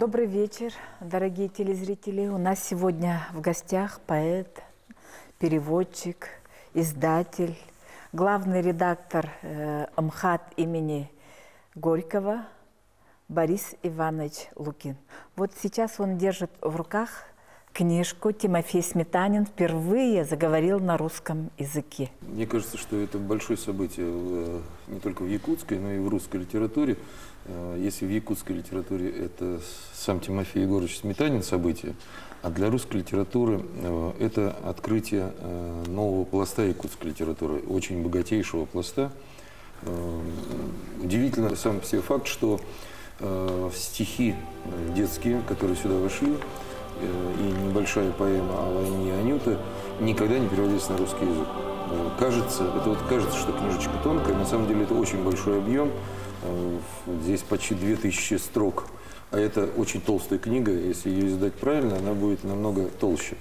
Добрый вечер, дорогие телезрители. У нас сегодня в гостях поэт, переводчик, издатель, главный редактор МХАТ имени Горького Борис Иванович Лукин. Вот сейчас он держит в руках книжку. Тимофей Сметанин впервые заговорил на русском языке. Мне кажется, что это большое событие не только в якутской, но и в русской литературе. Если в якутской литературе это сам Тимофей Егорович Сметанин событие, а для русской литературы это открытие нового пласта якутской литературы, очень богатейшего пласта. Удивительно сам по себе факт, что стихи детские, которые сюда вошли, и небольшая поэма о войне Анюта никогда не переводились на русский язык. Кажется, что книжечка тонкая, на самом деле это очень большой объем. Здесь почти 2000 строк, а это очень толстая книга. Если ее издать правильно, она будет намного толще.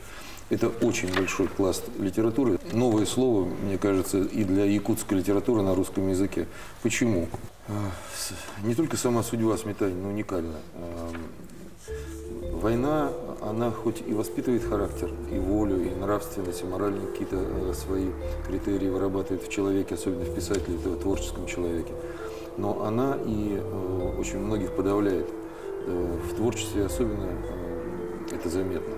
Это очень большой пласт литературы. Новое слово, мне кажется, и для якутской литературы на русском языке. Почему? Не только сама судьба Сметанина уникальна. Война, она хоть и воспитывает характер, и волю, и нравственность, и моральные какие-то свои критерии вырабатывает в человеке, особенно в писателе, в творческом человеке. Но она и очень многих подавляет. В творчестве особенно это заметно,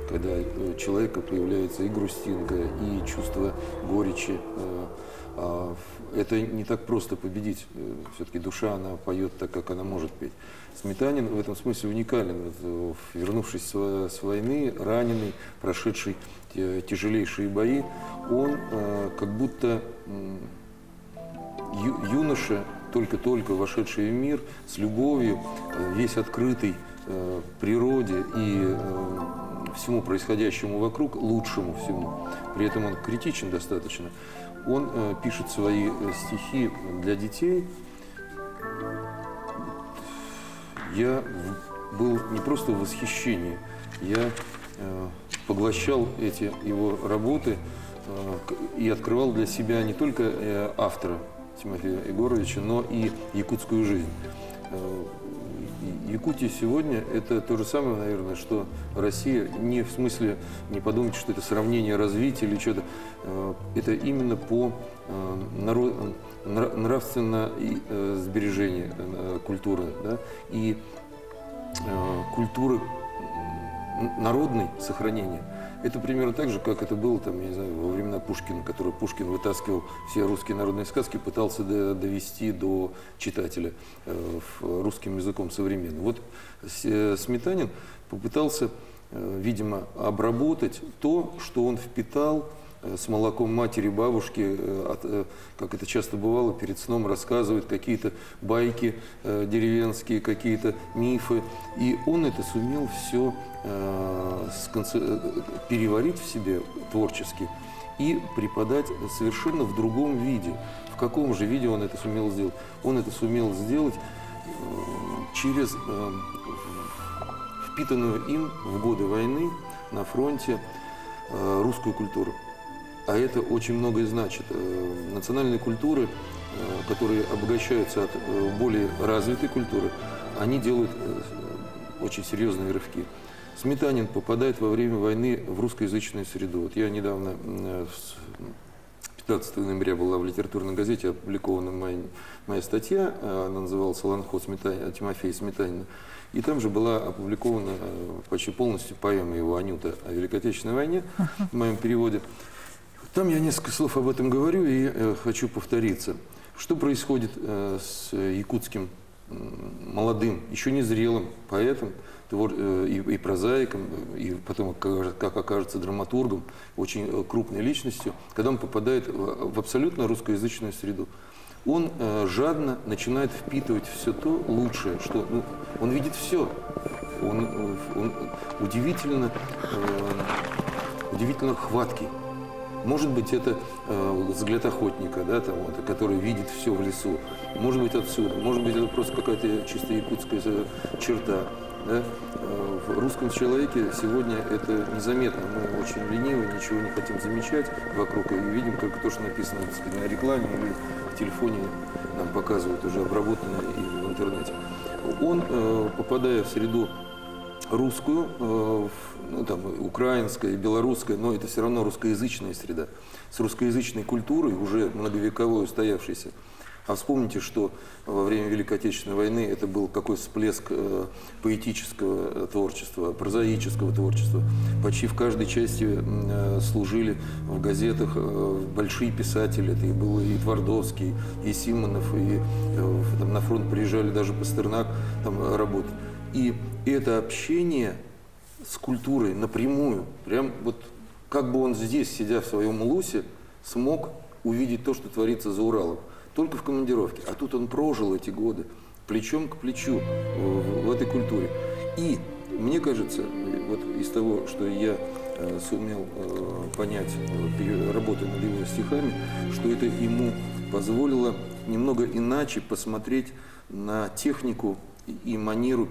когда у человека появляется и грустинка, и чувство горечи. Это не так просто победить. Все-таки душа, она поет так, как она может петь. Сметанин в этом смысле уникален. Вернувшись с войны, раненый, прошедший тяжелейшие бои, он как будто юноша, только-только вошедший в мир, с любовью, весь открытый природе и всему происходящему вокруг, лучшему всему. При этом он критичен достаточно. Он пишет свои стихи для детей. Я был не просто в восхищении, я поглощал эти его работы и открывал для себя не только автора Тимофея Егоровича, но и якутскую жизнь. Якутия сегодня – это то же самое, наверное, что Россия. Не в смысле, не подумайте, что это сравнение развития или что-то. Это именно по нравственному сбережению культуры, да, и культуры народной сохранения. Это примерно так же, как это было там, я не знаю, во времена Пушкина, который Пушкин вытаскивал все русские народные сказки, пытался довести до читателя русским языком современным. Вот Сметанин попытался, видимо, обработать то, что он впитал с молоком матери, бабушки, как это часто бывало, перед сном рассказывает какие-то байки деревенские, какие-то мифы. И он это сумел все переварить в себе творчески и преподать совершенно в другом виде. В каком же виде он это сумел сделать? Он это сумел сделать через впитанную им в годы войны на фронте русскую культуру. А это очень многое значит. Национальные культуры, которые обогащаются от более развитой культуры, они делают очень серьезные рывки. Сметанин попадает во время войны в русскоязычную среду. Вот я недавно, 15 ноября, была в литературной газете опубликована моя статья, она называлась «Ланход Тимофея Сметанина». И там же была опубликована почти полностью поэма его «Анюта» о Великой Отечественной войне в моем переводе. Там я несколько слов об этом говорю и хочу повториться. Что происходит с якутским молодым, еще не зрелым поэтом и прозаиком, и потом, как окажется, драматургом, очень крупной личностью, когда он попадает в абсолютно русскоязычную среду? Он жадно начинает впитывать все то лучшее, что он видит все. Он удивительно хваткий. Может быть, это взгляд охотника, да, там, вот, который видит все в лесу. Может быть, отсюда. Может быть, это просто какая-то чисто якутская черта. Да? В русском человеке сегодня это незаметно. Мы очень ленивы, ничего не хотим замечать вокруг. И видим только то, что написано, так сказать, на рекламе или в телефоне нам показывают уже обработанное и в интернете. он, попадая в среду русскую, ну, там, украинская, белорусская, но это все равно русскоязычная среда, с русскоязычной культурой, уже многовековой устоявшейся. А вспомните, что во время Великой Отечественной войны это был какой всплеск поэтического творчества, прозаического творчества. Почти в каждой части служили в газетах большие писатели. Это и был и Твардовский, и Симонов, и там, на фронт приезжали даже Пастернак там, работать. И это общение с культурой напрямую, прям вот как бы он здесь, сидя в своем Улусе, смог увидеть то, что творится за Уралом. Только в командировке. А тут он прожил эти годы плечом к плечу в этой культуре. И мне кажется, вот из того, что я сумел понять, работая над его стихами, что это ему позволило немного иначе посмотреть на технику и манеру.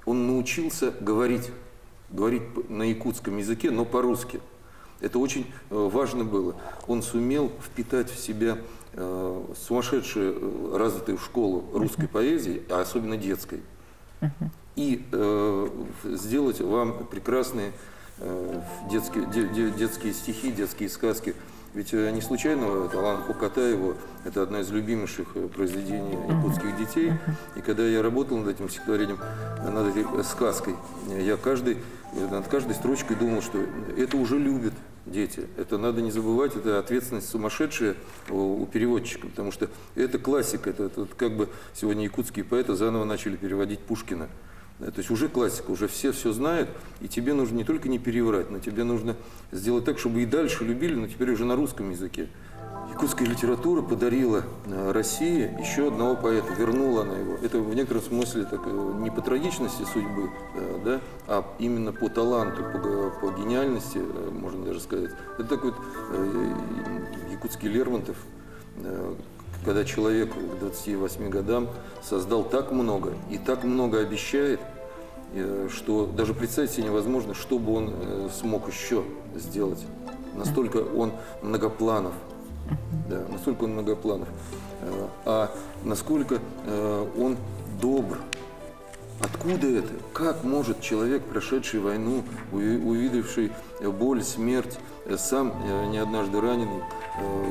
Он научился говорить на якутском языке, но по-русски. Это очень важно было. Он сумел впитать в себя сумасшедшую, развитую школу русской поэзии, а особенно детской, и сделать вам прекрасные детские стихи, детские сказки. Ведь не случайно Талан Хукатаева – это одно из любимейших произведений якутских детей. И когда я работал над этим стихотворением, над этой сказкой, я над каждой строчкой думал, что это уже любят дети. Это надо не забывать, это ответственность сумасшедшая у переводчика, потому что это классика. Это как бы сегодня якутские поэты заново начали переводить Пушкина. То есть уже классика, уже все знают, и тебе нужно не только не переврать, но тебе нужно сделать так, чтобы и дальше любили, но теперь уже на русском языке. Якутская литература подарила России еще одного поэта, вернула она его. Это в некотором смысле так, не по трагичности судьбы, да, а именно по таланту, по гениальности, можно даже сказать. Это такой вот якутский Лермонтов, когда человек к 28 годам создал так много и так много обещает, что даже представить себе невозможно, что бы он смог еще сделать. Настолько он многопланов. Да, настолько он многопланов. А насколько он добр. Откуда это? Как может человек, прошедший войну, увидевший боль, смерть, сам не однажды раненый,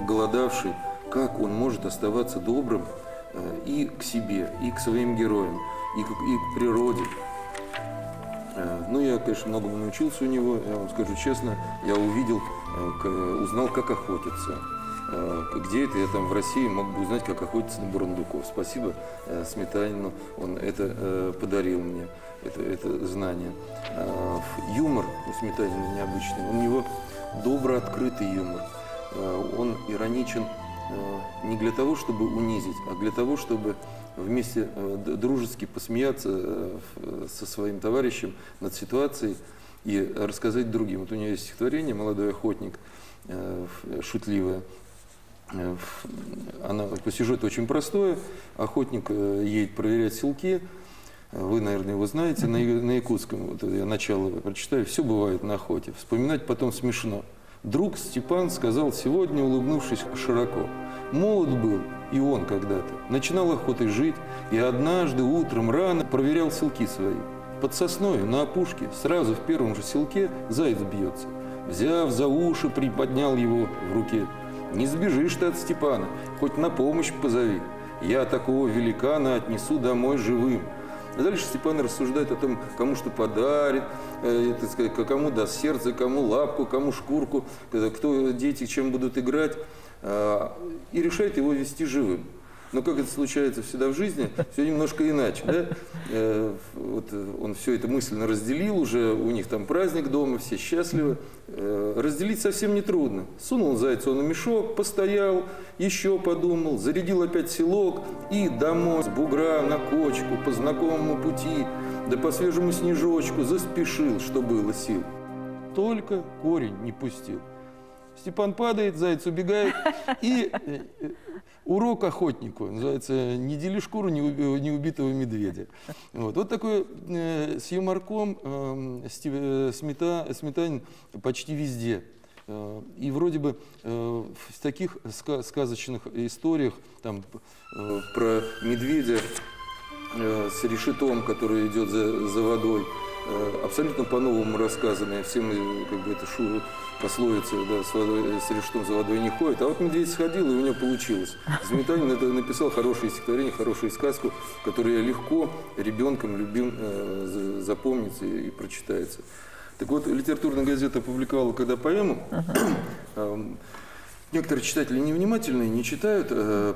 голодавший, как он может оставаться добрым и к себе, и к своим героям, и к природе? Ну, я, конечно, многому научился у него, я вам скажу честно, я узнал, как охотиться. Где это я там в России мог бы узнать, как охотиться на бурундуков. Спасибо Сметанину, он это подарил мне, это знание. Юмор у Сметанина необычный, у него добро открытый юмор. Он ироничен не для того, чтобы унизить, а для того, чтобы вместе дружески посмеяться со своим товарищем над ситуацией и рассказать другим. Вот у него есть стихотворение «Молодой охотник», шутливое. Она по сюжету очень простое. Охотник едет проверять селки. Вы, наверное, его знаете, на якутском. Вот я начало прочитаю. Все бывает на охоте. Вспоминать потом смешно. Друг Степан сказал сегодня, улыбнувшись широко: молод был и он когда-то. Начинал охотой жить, и однажды утром рано проверял селки свои. Под сосною на опушке, сразу в первом же селке, заяц бьется. Взяв за уши, приподнял его в руке. Не сбежишь ты от Степана, хоть на помощь позови. Я такого великана отнесу домой живым. А дальше Степан рассуждает о том, кому что подарит, кому даст сердце, кому лапку, кому шкурку, кто дети чем будут играть, и решает его вести живым. Но как это случается всегда в жизни, все немножко иначе. Да? Вот он все это мысленно разделил, уже у них там праздник дома, все счастливы. Разделить совсем нетрудно. Сунул зайца он в мешок, постоял, еще подумал, зарядил опять селок и домой с бугра на кочку по знакомому пути, да по свежему снежочку заспешил, что было сил. Только корень не пустил. Степан падает, заяц убегает, и урок охотнику, называется «Не дели шкуру неубитого медведя». Вот такой с юморком Сметанин почти везде. И вроде бы в таких сказочных историях там, про медведя с решетом, который идет за водой, абсолютно по-новому рассказанная. Все мы, как бы, это пословица, да, с решетом за водой не ходит. А вот медведь сходил, и у него получилось. Сметанин это написал хорошее стихотворение, хорошую сказку, которая легко ребенком запомнится и прочитается. Так вот, литературная газета опубликовала когда поэму. Некоторые читатели невнимательные не читают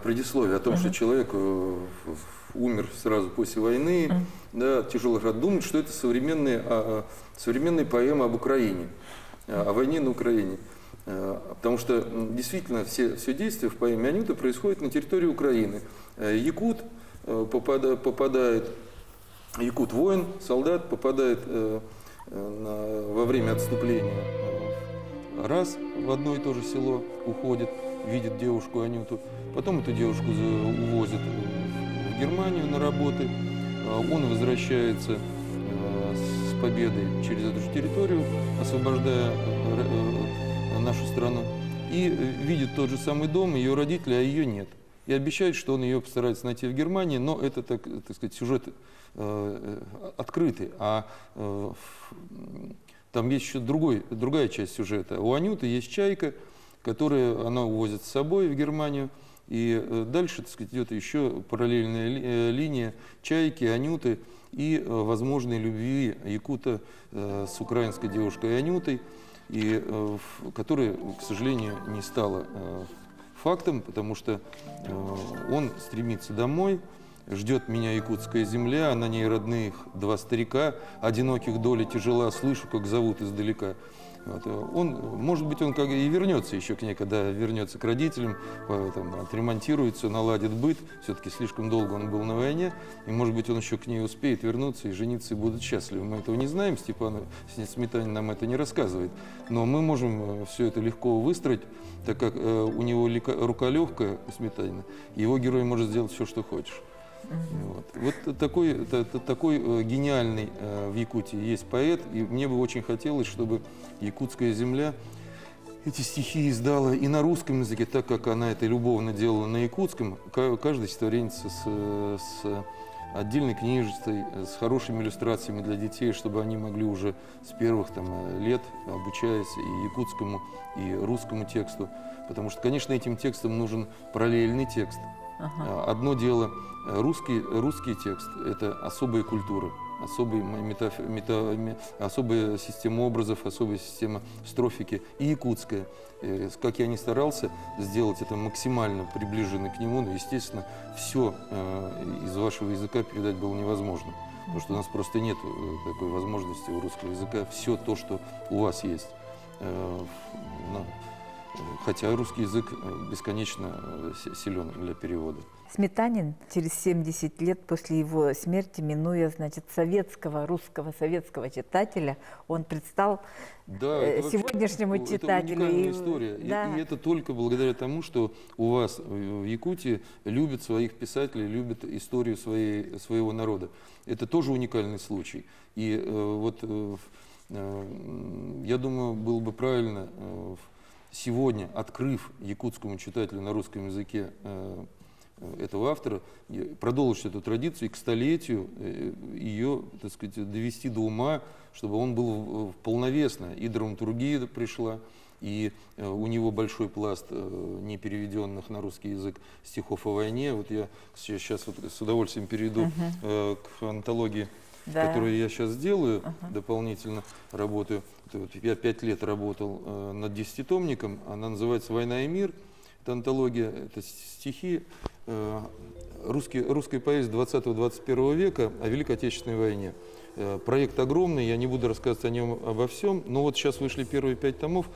предисловие о том, что человек умер сразу после войны, да, тяжелых ран, думают, что это современные поэмы об Украине, о войне на Украине. Потому что действительно все действия в поэме Анюта происходят на территории Украины. Якут попадает, якут воин, солдат попадает во время отступления раз в одно и то же село, уходит, видит девушку Анюту, потом эту девушку увозят в Германию на работы, он возвращается с победой через эту же территорию, освобождая нашу страну, и видит тот же самый дом, ее родители, а ее нет. И обещает, что он ее постарается найти в Германии, но это, так сказать, сюжет открытый. Там есть еще другая часть сюжета. У Анюты есть чайка, которую она увозит с собой в Германию. И дальше, так сказать, идет еще параллельная линия чайки, Анюты и возможной любви якута с украинской девушкой Анютой, и которая, к сожалению, не стала фактом, потому что он стремится домой, ждет меня якутская земля, на ней родных два старика, одиноких доля тяжела, слышу, как зовут издалека. Вот. Может быть, он как и вернется еще к ней, когда вернется к родителям, отремонтируется, наладит быт, все-таки слишком долго он был на войне, и, может быть, он еще к ней успеет вернуться и жениться, и будут счастливы. Мы этого не знаем, Сметанин нам это не рассказывает, но мы можем все это легко выстроить, так как у него рука легкая, у Сметанина, и его герой может сделать все, что хочешь. Вот такой гениальный в Якутии есть поэт, и мне бы очень хотелось, чтобы якутская земля эти стихи издала и на русском языке, так как она это любовно делала на якутском. Каждый стихотворенец с отдельной книжицей, с хорошими иллюстрациями для детей, чтобы они могли уже с первых лет, обучаясь и якутскому, и русскому тексту. Потому что, конечно, этим текстам нужен параллельный текст. Одно дело, русский текст – это особая культура, особая система образов, особая система строфики, и якутская. Как я ни старался сделать это максимально приближенно к нему, но, естественно, все из вашего языка передать было невозможно, потому что у нас просто нет такой возможности у русского языка, все то, что у вас есть. Хотя русский язык бесконечно силен для перевода. Сметанин через 70 лет после его смерти, минуя, значит, советского читателя, он предстал сегодняшнему читателю. Это уникальная история. И это только благодаря тому, что у вас в Якутии любят своих писателей, любят историю своего народа. Это тоже уникальный случай. И я думаю, было бы правильно сегодня, открыв якутскому читателю на русском языке этого автора, продолжить эту традицию и к столетию ее, так сказать, довести до ума, чтобы он был полновесно. И драматургия пришла, и у него большой пласт не переведенных на русский язык стихов о войне. Вот я сейчас с удовольствием перейду к антологии, которую я сейчас делаю, дополнительно работаю. Я 5 лет работал над 10-томником, она называется «Война и мир». Это антология, это стихи русской поэзии 20-21 века о Великой Отечественной войне. Проект огромный, я не буду рассказывать о нем обо всем, но вот сейчас вышли первые 5 томов,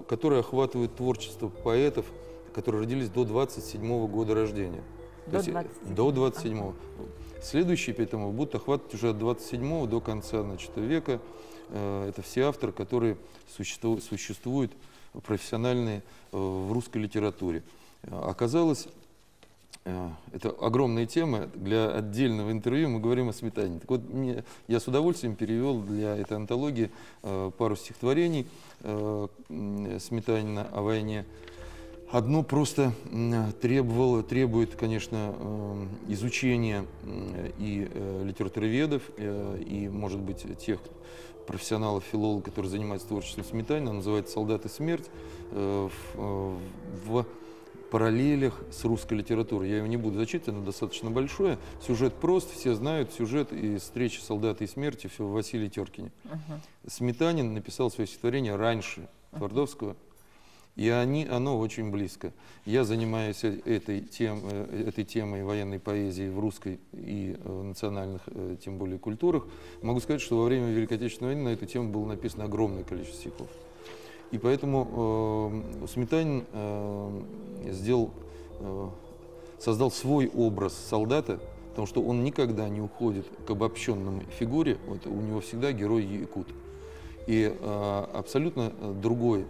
которые охватывают творчество поэтов, которые родились до 27-го года рождения. До 27-го. Следующие 5 томов будут охватывать уже от 27-го до конца века. Это все авторы, которые существуют профессиональные в русской литературе. Оказалось, это огромная тема, для отдельного интервью мы говорим о Сметанине. Так вот, я с удовольствием перевел для этой антологии пару стихотворений Сметанина о войне. Одно просто требует, конечно, изучения и литературоведов, и, может быть, тех профессионалов, филологов, которые занимаются творчеством Сметанина, называется «Солдат и смерть», в параллелях с русской литературой. Я его не буду зачитывать, оно достаточно большое. Сюжет прост, все знают сюжет из «Встречи солдата и смерти», все в Василии Теркине. Сметанин написал свое стихотворение раньше Твардовского, и оно очень близко. Я занимаюсь этой темой военной поэзии в русской и национальных, тем более, культурах. Могу сказать, что во время Великой Отечественной войны на эту тему было написано огромное количество стихов. И поэтому Сметанин создал свой образ солдата, потому что он никогда не уходит к обобщенной фигуре. Вот у него всегда герой якут. И абсолютно другая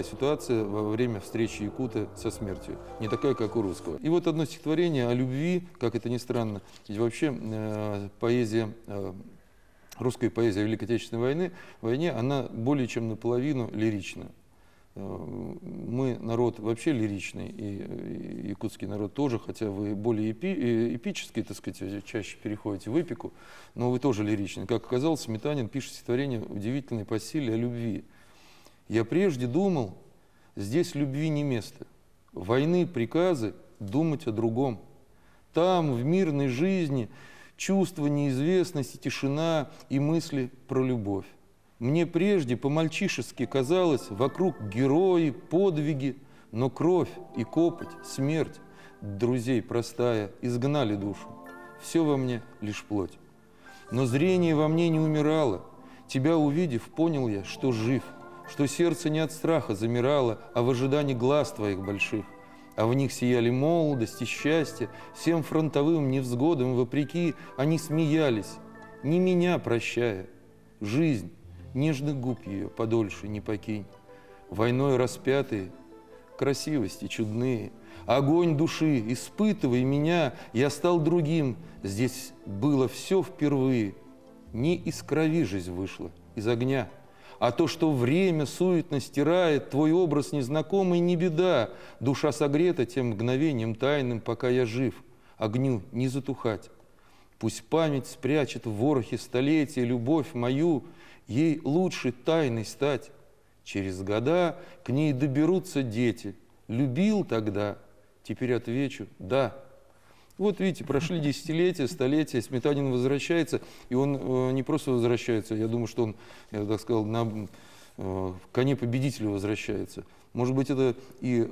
ситуация во время встречи якута со смертью. Не такая, как у русского. И вот одно стихотворение о любви, как это ни странно. Ведь вообще русская поэзия Великой Отечественной войне, она более чем наполовину лирична. Мы народ вообще лиричный, и якутский народ тоже, хотя вы более эпический, так сказать, чаще переходите в эпику, но вы тоже лиричный. Как оказалось, Сметанин пишет стихотворение удивительное по силе о любви. «Я прежде думал, здесь любви не место, войны приказы думать о другом. Там, в мирной жизни, чувство неизвестности, тишина и мысли про любовь. Мне прежде по-мальчишески казалось, вокруг герои, подвиги, но кровь и копоть, смерть, друзей простая, изгнали душу. Все во мне лишь плоть. Но зрение во мне не умирало. Тебя увидев, понял я, что жив, что сердце не от страха замирало, а в ожидании глаз твоих больших. А в них сияли молодость и счастье, всем фронтовым невзгодам вопреки они смеялись, не меня прощая, жизнь. Нежных губ ее подольше не покинь. Войной распятые, красивости чудные, огонь души, испытывай меня, я стал другим. Здесь было все впервые. Не из крови жизнь вышла, из огня. А то, что время суетно стирает, твой образ незнакомый, не беда. Душа согрета тем мгновением тайным, пока я жив. Огню не затухать. Пусть память спрячет в ворохе столетия любовь мою, ей лучше тайной стать. Через года к ней доберутся дети. Любил тогда, теперь отвечу «да». Вот видите, прошли десятилетия, столетия, Сметанин возвращается, и он не просто возвращается, я думаю, что он, я так сказал, на коне победителя возвращается. Может быть, это и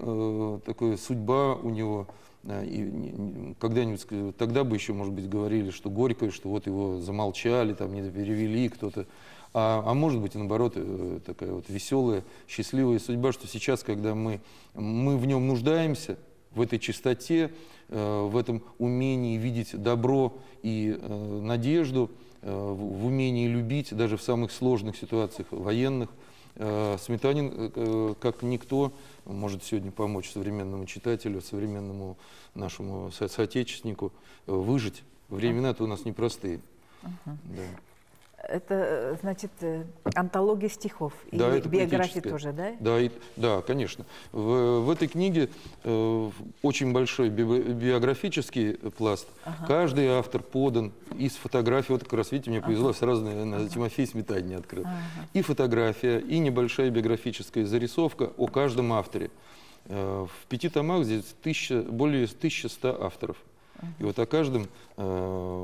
такая судьба у него, и когда-нибудь, тогда бы еще, может быть, говорили, что горькое, что вот его замолчали, там не перевели кто-то. А может быть, и наоборот, такая вот веселая, счастливая судьба, что сейчас, когда мы в нем нуждаемся, в этой чистоте, в этом умении видеть добро и надежду, в умении любить даже в самых сложных ситуациях военных, Сметанин, как никто, может сегодня помочь современному читателю, современному нашему соотечественнику выжить. Времена-то у нас непростые. Да. Это, значит, антология стихов и да, это биографии тоже, да? Да, конечно. В этой книге очень большой биографический пласт. Каждый автор подан из фотографий. Вот как раз, видите, мне повезло, сразу на Тимофей Сметанин открыл. И фотография, и небольшая биографическая зарисовка о каждом авторе. В 5 томах здесь более 1100 авторов. И вот о каждом было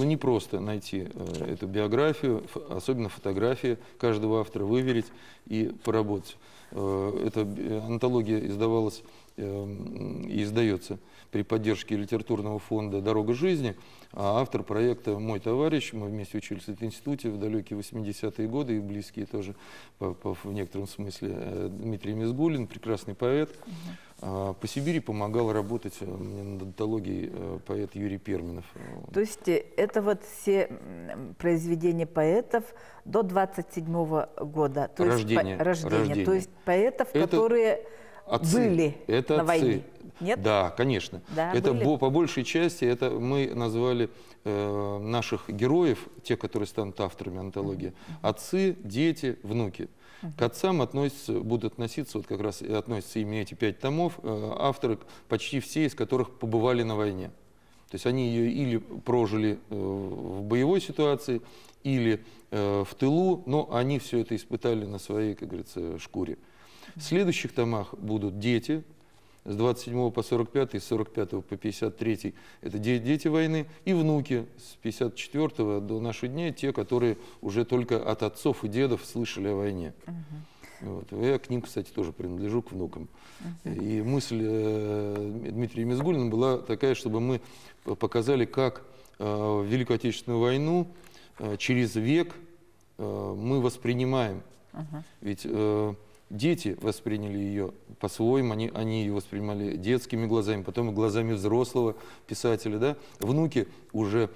непросто найти эту биографию, особенно фотографии каждого автора, выверить и поработать. Эта антология издавалась и издается при поддержке литературного фонда «Дорога жизни», а автор проекта мой товарищ, мы вместе учились в институте в далекие 80-е годы и близкие тоже в некотором смысле, Дмитрий Мизгулин, прекрасный поэт. По Сибири помогал работать мне над антологией поэт Юрий Перминов. То есть это вот все произведения поэтов до 27-го года? То Рождения. То есть поэтов, это которые отцы, были это на отцы. войне? Нет? Да, конечно. Да, это были? по большей части это мы назвали наших героев, те, которые станут авторами антологии, отцы, дети, внуки. К отцам будут относиться, вот как раз и относятся именно эти 5 томов, авторы, почти все из которых побывали на войне. То есть они ее или прожили в боевой ситуации, или в тылу, но они все это испытали на своей, как говорится, шкуре. В следующих томах будут дети, с 27 по 45, с 45 по 53 это дети войны, и внуки с 54 до наших дней, те, которые уже только от отцов и дедов слышали о войне. Вот. Я к ним, кстати, тоже принадлежу, к внукам. И мысль Дмитрия Мизгулина была такая, чтобы мы показали, как Великую Отечественную войну через век мы воспринимаем. Ведь дети восприняли ее по-своему, они ее воспринимали детскими глазами, потом и глазами взрослого писателя. Да? Внуки уже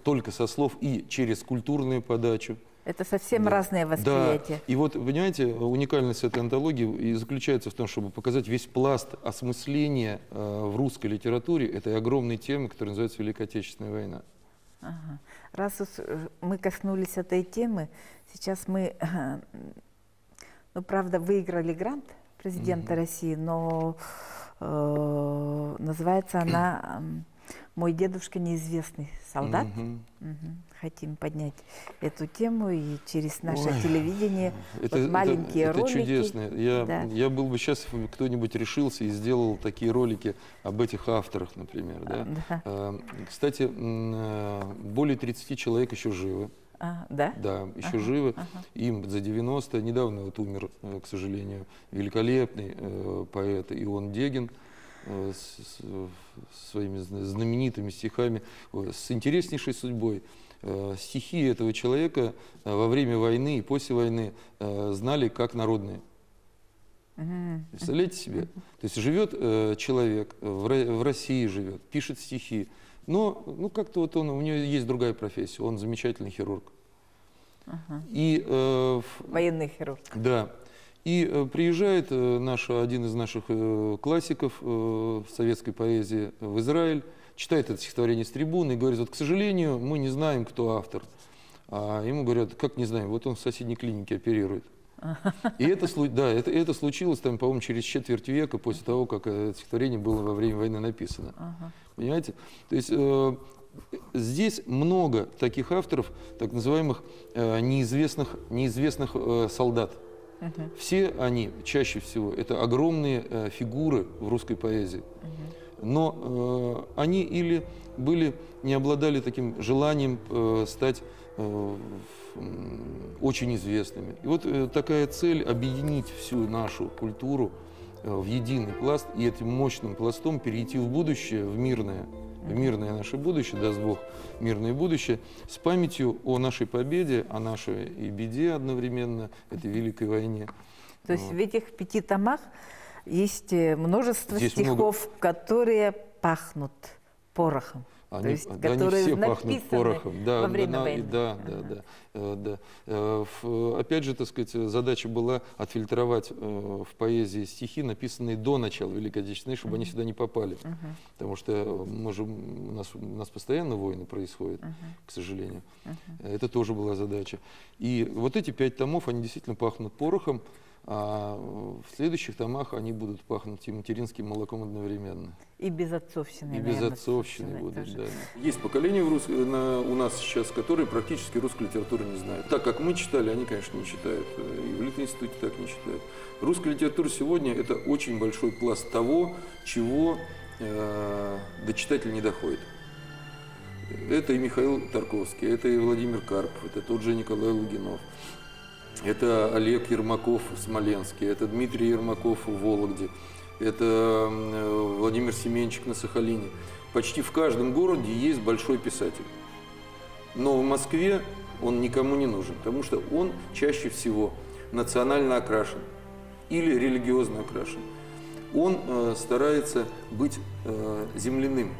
только со слов и через культурную подачу. Это совсем разные восприятия. Да. И вот, понимаете, уникальность этой антологии и заключается в том, чтобы показать весь пласт осмысления в русской литературе этой огромной темы, которая называется Великая Отечественная война. Ага. Раз мы коснулись этой темы, сейчас мы, ну, правда, выиграли грант президента России, но называется она «Мой дедушка неизвестный солдат». Хотим поднять эту тему и через наше телевидение, маленькие ролики. Это чудесно. Я был бы счастлив, если кто-нибудь решился и сделал такие ролики об этих авторах, например. Да? Кстати, более 30 человек еще живы. Да? Да, еще живы. Им за 90. Недавно вот умер, к сожалению, великолепный поэт Ион Дегин с своими знаменитыми стихами, с интереснейшей судьбой. Стихи этого человека во время войны и после войны знали как народные. Представляете себе? То есть живет человек, в России живет, пишет стихи, но ну, как-то вот у него есть другая профессия, он замечательный хирург. Военный хирург. Да. И приезжает один из наших классиков советской поэзии в Израиль, читает это стихотворение с трибуны и говорит: вот, к сожалению, мы не знаем, кто автор. А ему говорят: как не знаем, вот он в соседней клинике оперирует. И это случилось, там, по-моему, через четверть века после того, как это стихотворение было во время войны написано. Понимаете? То есть здесь много таких авторов, так называемых неизвестных солдат. Все они, чаще всего, это огромные фигуры в русской поэзии. Но они или не обладали таким желанием стать очень известными. И вот такая цель — объединить всю нашу культуру в единый пласт и этим мощным пластом перейти в будущее, в мирное наше будущее, даст Бог мирное будущее, с памятью о нашей победе, о нашей и беде одновременно, этой великой войне. То есть в этих 5 томах есть множество стихов, которые пахнут порохом. То есть, которые все пахнут порохом. Во время войны. Да. Опять же, так сказать, задача была отфильтровать в поэзии стихи, написанные до начала Великой Отечественной, чтобы они сюда не попали. Потому что у нас постоянно войны происходят, к сожалению. Это тоже была задача. И вот эти 5 томов, они действительно пахнут порохом. А в следующих томах они будут пахнуть и материнским молоком одновременно. И безотцовщиной. И безотцовщиной будут, да. Есть поколение у нас сейчас, которые практически русскую литературу не знают. Так как мы читали, они, конечно, не читают. И в Литинституте так не читают. Русская литература сегодня — это очень большой пласт того, чего до читателя не доходит. Это и Михаил Тарковский, это и Владимир Карпов, это тот же Николай Лугинов. Это Олег Ермаков в Смоленске, это Дмитрий Ермаков в Вологде, это Владимир Семенчик на Сахалине. Почти в каждом городе есть большой писатель. Но в Москве он никому не нужен, потому что он чаще всего национально окрашен или религиозно окрашен. Он старается быть земляным,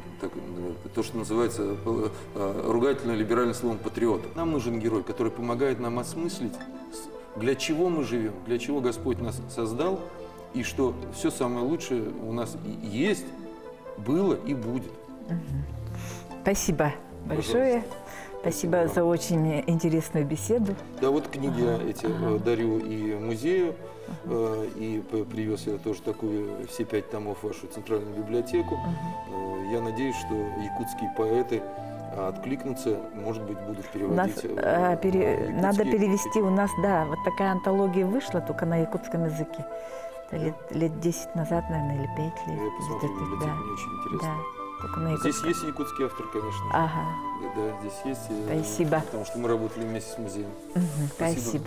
то, что называется ругательно-либеральным словом патриот. Нам нужен герой, который помогает нам осмыслить, для чего мы живем, для чего Господь нас создал и что все самое лучшее у нас есть, было и будет. Спасибо большое. Спасибо за очень интересную беседу. Да, вот книги эти дарю и музею, и привез я тоже такую, все 5 томов в вашу центральную библиотеку. Я надеюсь, что якутские поэты откликнутся, может быть, будут переводить. Надо перевести у нас, да, вот такая антология вышла только на якутском языке. Это лет 10 назад, наверное, или 5 лет. Я посмотрю в библиотеке, мне очень интересно. Да, только на Здесь якутском. есть якутский автор, конечно. Ага. Да, здесь есть. Спасибо. Потому что мы работали вместе с музеем. Спасибо.